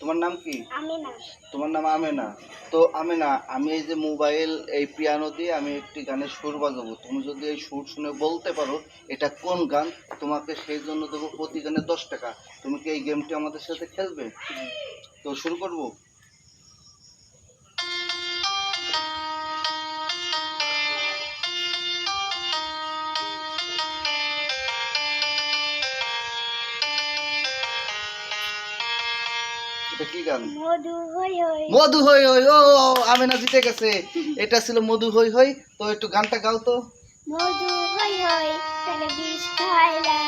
তোমার নাম কি? আমিনা। তোমার নাম আমেনা। তো আমেনা, আমি এই যে মোবাইল এই পিয়ানো দিয়ে আমি একটি গানের সুর বাজাবো, তুমি যদি এই সুর শুনে বলতে পারো এটা কোন গান, তোমাকে সেই জন্য দেবো প্রতি গানে 10 টাকা। তুমি কি এই গেমটি আমাদের সাথে খেলবে? তো শুরু করবো। এটা কি গান? মধু হই হই। মধু হই হই। ও আমেনা জিতে গেছে। এটা ছিল মধু হই হই। তো একটু গানটা গাও তো। মধু হই হই তারে বিষ খাইলা,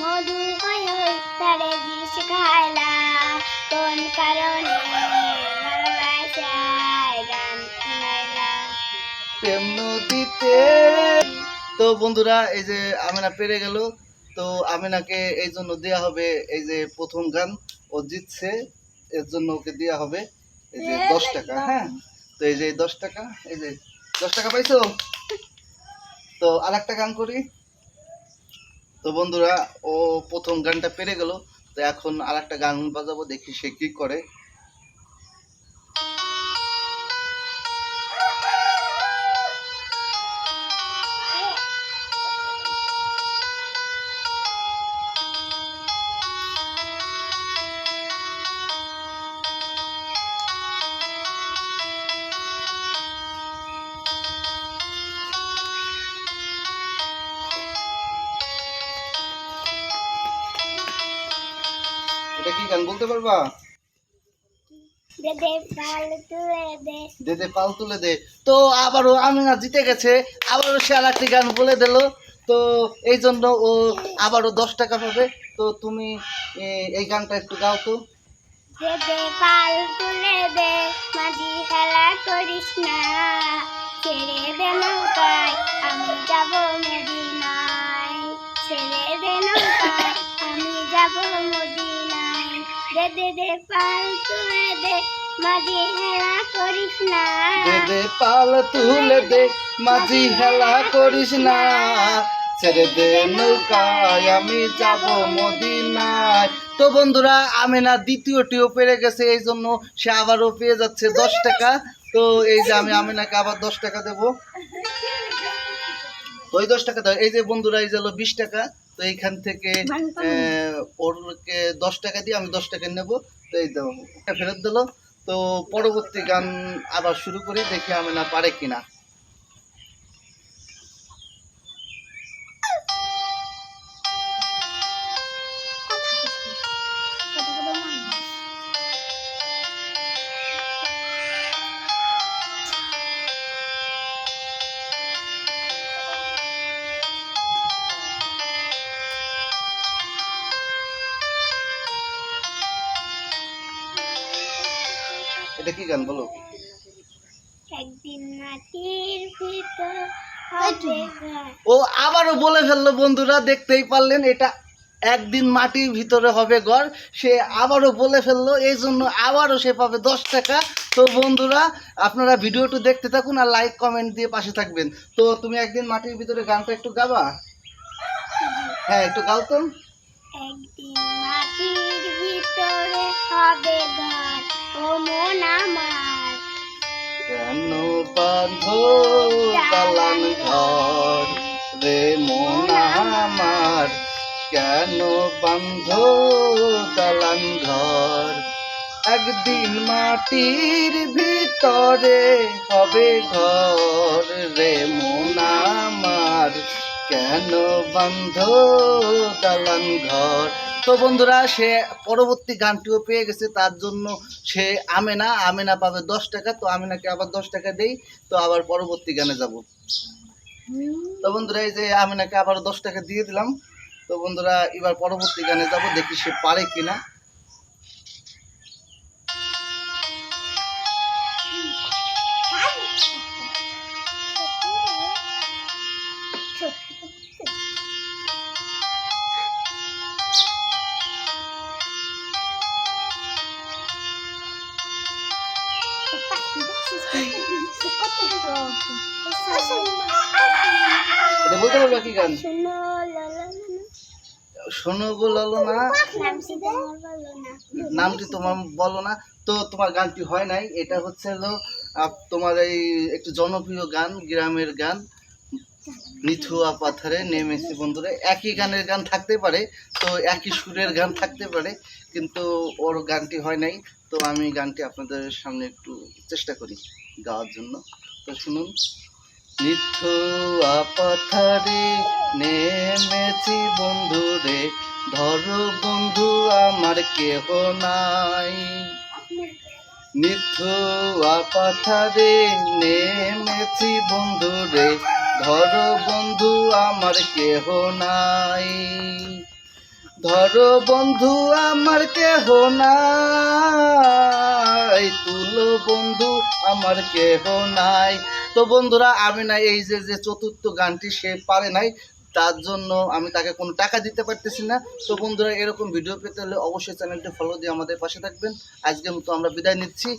মধু হই হই তারে বিষ খাইলা, কোন কারণে ভালোবাসায় গান শুনাইলা। প্রেম নদীতে। তো বন্ধুরা, এই যে আমেনা পেরে গেল। তো আমেনাকে এই জন্য দেয়া হবে এই যে প্রথম গান, ও জিতছে, এর জন্য ওকে দেয়া হবে এই যে 10 টাকা। হ্যাঁ, তো এই যে 10 টাকা, এই যে 10 টাকা পাইছো। তো আর একটা গান করি। তো বন্ধুরা, ও প্রথম গানটা পেরে গেল। তো এখন আর একটা গান বাজাবো, দেখি সে কি করে। এটা কি গান বলতে পারবা? দে দে পাল তুলে দে। দে দে পাল তুলে দে। তো আবারও আমিনা জিতে গেছে, আবারও সে আর একটি গান বলে দিল। তো এই জন্য ও আবারও 10 টাকা পাবে। তো তুমি এই গানটা একটু গাও তো। দে দে পাল তুলে দে, মাঝি খেলা করিস না, ছেড়ে দে নৌকায় আমি যাব মদিনায়, ছেড়ে দে নৌকায় আমি যাব মদিনায়। দে দে দে পাল তুলে দে, মাঝি খেলা করিস না, দে দে পাল তুলে দে, মাঝি হেলা করিস না, ছেড়ে দে নৌকায় আমি যাব মদিনায়। তো বন্ধুরা, আমেনা দ্বিতীয়টিও পেরে গেছে, এই জন্য সে আবারও পেয়ে যাচ্ছে 10 টাকা। তো এই যে আমি আমেনাকে আবার 10 টাকা দেবো। তো ওই 10 টাকা দাও। এই যে বন্ধুরা, এই যে হলো 20 টাকা। তো এইখান থেকে ওরকে 10 টাকা দিয়ে আমি 10 টাকা নেবো। তো এই দাও, ফেরত দিলো। তো পরবর্তী গান আবার শুরু করি, দেখি আমেনা পারে কিনা। এটা কি গান বলো? একদিন মাটির ভিতর হবে ঘর। ও আবারও বলে ফেললো বন্ধুরা, দেখতেই পারলেন, এটা একদিন মাটির ভিতরে হবে ঘর। সে আবারও বলে ফেললো, এই জন্য আবারও সে পাবে 10 টাকা। তো বন্ধুরা, আপনারা ভিডিওটি দেখতে থাকুন আর লাইক কমেন্ট দিয়ে পাশে থাকবেন। তো তুমি একদিন মাটির ভিতরে গানটা একটু গাবা? হ্যাঁ, একটু গাও তো। একদিন মাটির ভিতরে হবে ঘর, ও মন আমার কেন বাঁধো দালান ঘর রে মন আমার, কেন বাঁধো দালান ঘর, একদিন মাটির ভিতরে হবে ঘর রে মন আমার, কেন বাঁধো দালান ঘর। তো বন্ধুরা, সে পরবর্তী গানটিও পেয়ে গেছে, তার জন্য সে আমেনা পাবে 10 টাকা। তো আমেনাকে আবার 10 টাকা দেই। তো আবার পরবর্তী গানে যাব। তো বন্ধুরা, এই যে আমেনাকে আবার 10 টাকা দিয়ে দিলাম। তো বন্ধুরা, এবার পরবর্তী গানে যাব, দেখি সে পারে কিনা। এটা বলতে পারবা কি গান? শোনো লা লা লা লা। শোনো বলো না, নামটি তোমার বলো না। নামটি তোমার বলো না। তো তোমার গানটি হয় নাই, এটা হচ্ছে হলো তোমার এই একটু জনপ্রিয় গান, গ্রামের গান, নিথুয়া পাথরে নেমেছি বন্ধুরা। একই গানের গান থাকতে পারে, তো একই সুরের গান থাকতে পারে, কিন্তু ওর গানটি হয় নাই। তো আমি গানটি আপনাদের সামনে একটু চেষ্টা করি গাওয়ার জন্য। তো শুনুন। নিথুয়া পাথরে নেমেছি বন্ধুরে, ধরো বন্ধু আমার কেহ নাই। নিথুয়া পাথরে নেমেছি বন্ধুরে, ধরো বন্ধু আমার কেহ নাই। ধরো বন্ধু আমার কেহ নাই, তুলো বন্ধু আমার কেহ নাই। তো বন্ধুরা, আমি না এই যে যে চতুর্থ গানটি সে পারে নাই, তার জন্য আমি তাকে কোনো টাকা দিতে পারতেছি না। তো বন্ধুরা, এরকম ভিডিও পেতে হলে অবশ্যই চ্যানেলটি ফলো দিয়ে আমাদের পাশে থাকবেন। আজকের মতো আমরা বিদায় নিচ্ছি।